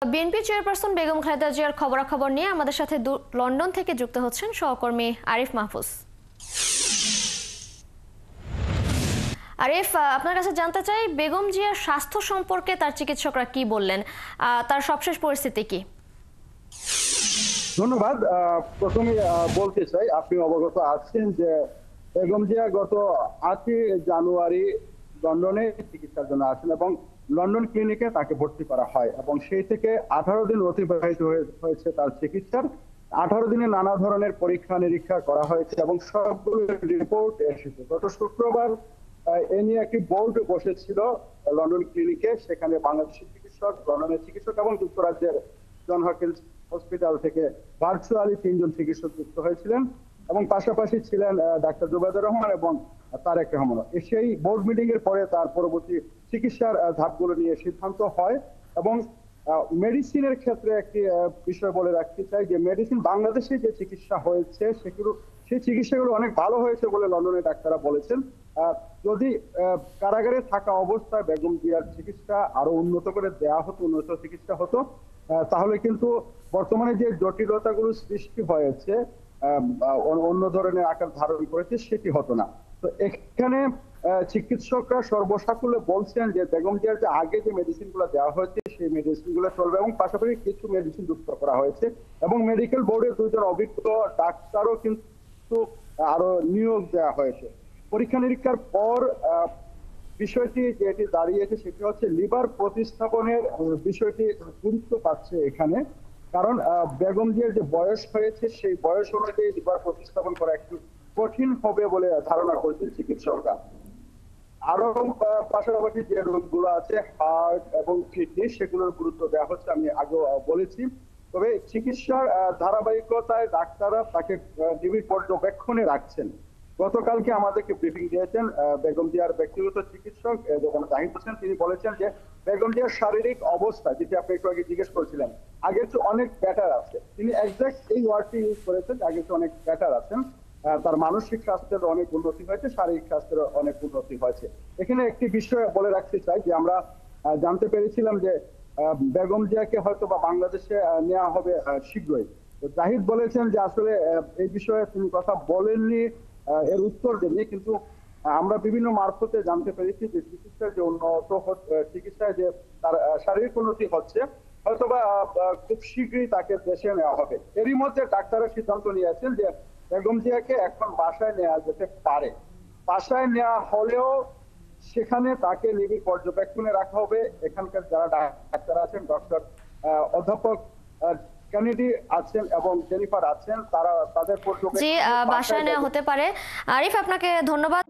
BNP chairperson Begum Khaleda জিয়ার খবরাখবর নিয়ে আমাদের সাথে লন্ডন থেকে যুক্ত হচ্ছেন সহকর্মী আরিফ মাহফুজ। আরিফ, আপনার কাছে জানতে চাই, বেগম জিয়ার স্বাস্থ্য সম্পর্কে তার চিকিৎসকরা কি বললেন, তার সবশেষ পরিস্থিতি কি? ধন্যবাদ। প্রথমে বলতে চাই, আপনি অবগত আছেন যে বেগম জিয়া গত 8 জানুয়ারি লন্ডনে চিকিৎসার জন্য আসেন এবং লন্ডন ক্লিনিকে তাকে ভর্তি করা হয় এবং সেই থেকে 18 দিন অতিবাহিত হয়েছে তার চিকিৎসার। 18 দিনে নানা ধরনের পরীক্ষা নিরীক্ষা করা হয়েছে এবং সবগুলো রিপোর্ট এসেছে। গত শুক্রবার এ নিয়ে একটি বোর্ড বসেছিল লন্ডন ক্লিনিকে। সেখানে বাংলাদেশি চিকিৎসক, লন্ডনের চিকিৎসক এবং যুক্তরাজ্যের জন হকিন্স হসপিটাল থেকে ভার্চুয়ালি 3 জন চিকিৎসক যুক্ত হয়েছিলেন এবং পাশাপাশি ছিলেন ডাক্তার জুবাইদুর রহমান এবং তারেক রহমান। সেই বোর্ড মিটিং এর পরে তার পরবর্তী চিকিৎসার ধাপগুলো নিয়ে সিদ্ধান্ত হয় এবং মেডিসিনের ক্ষেত্রে একটি বিষয় বলে রাখতে চাই যে মেডিসিন বাংলাদেশে যে চিকিৎসা হয়েছে সেই চিকিৎসাগুলো অনেক ভালো হয়েছে বলে লন্ডনের ডাক্তাররা বলেছেন। যদি কারাগারে থাকা অবস্থায় বেগম জিয়ার চিকিৎসা আরো উন্নত করে দেওয়া হতো, উন্নত চিকিৎসা হতো, তাহলে কিন্তু বর্তমানে যে জটিলতাগুলো সৃষ্টি হয়েছে, অন্য ধরনের আকার ধারণ করেছে, সেটি হতো না। তো এখানে চিকিৎসকরা সর্বসাকুল্যে বলছেন যে বেগম জিয়ার যে আগে যে মেডিসিন গুলো দেওয়া হয়েছে সেই মেডিসিন গুলো চলবে এবং পাশাপাশি কিছু মেডিসিন যুক্ত করা হয়েছে এবং মেডিকেল বোর্ডের 2 জন অভিজ্ঞ ডাক্তারও কিন্তু আরো নিয়োগ দেওয়া হয়েছে। পরীক্ষা নিরীক্ষার পর বিষয়টি যেটি দাঁড়িয়েছে সেটি হচ্ছে লিভার প্রতিস্থাপনের বিষয়টি গুরুত্ব পাচ্ছে এখানে। কারণ বেগম জিয়ার যে বয়স হয়েছে সেই বয়স অনুযায়ী লিভার প্রতিস্থাপন করা একটু কঠিন হবে বলে ধারণা করছেন চিকিৎসকরা। আরো পাশাপাশি যে রোগগুলো আছে হার্ট এবং কিডনি, সেগুলোর গুরুত্ব দেওয়া হচ্ছে, আমি আগেও বলেছি। তবে চিকিৎসার ধারাবাহিকতায় ডাক্তাররা তাকে নিবিড় পর্যবেক্ষণে রাখছেন। গতকালকে আমাদেরকে ব্রিফিং দিয়েছেন বেগম জিয়ার ব্যক্তিগত চিকিৎসক জাহিদ হোসেন। তিনি বলেছেন যে বেগম জিয়ার শারীরিক অবস্থা, যেটি আপনি একটু আগে জিজ্ঞেস করেছিলেন, আগের চেয়ে অনেক বেটার আছে। তিনি এক্সাক্ট এই ওয়ার্ডটি ইউজ করেছেন, আগের চেয়ে অনেক বেটার আছেন। তার মানসিক স্বাস্থ্যের অনেক উন্নতি হয়েছে, শারীরিক স্বাস্থ্যের অনেক উন্নতি হয়েছে। এখানে একটি বিষয় বলে রাখতে চাই যে আমরা জানতে পেরেছিলাম যে বেগম জিয়াকে হয়তো বা বাংলাদেশে নেওয়া হবে শীঘ্রই। জাহিদ বলেছেন যে আসলে এই বিষয়ে তিনি কথা বলেননি, এর উত্তর দেননি, কিন্তু আমরা বিভিন্ন মারফতে জানতে পেরেছি যে চিকিৎসার যে উন্নত চিকিৎসায় যে তার শারীরিক উন্নতি হচ্ছে, হয়তোবা খুব শীঘ্রই তাকে দেশে নেওয়া হবে। এরই মধ্যে ডাক্তাররা সিদ্ধান্ত নিয়েছেন যে বেগম জিয়াকে এখন বাসায় নেওয়া যেতে পারে। বাসায় নেওয়া হলেও সেখানে তাকে নিবিড় পর্যবেক্ষণে রাখা হবে। এখানকার যারা ডাক্তার আছেন, ডক্টর অধ্যাপক কেনেডি আছেন এবং জেনিফার আছেন, তারা তাদের পর্যবেক্ষণে বাসায় নেওয়া হতে পারে। আরিফ, আপনাকে ধন্যবাদ।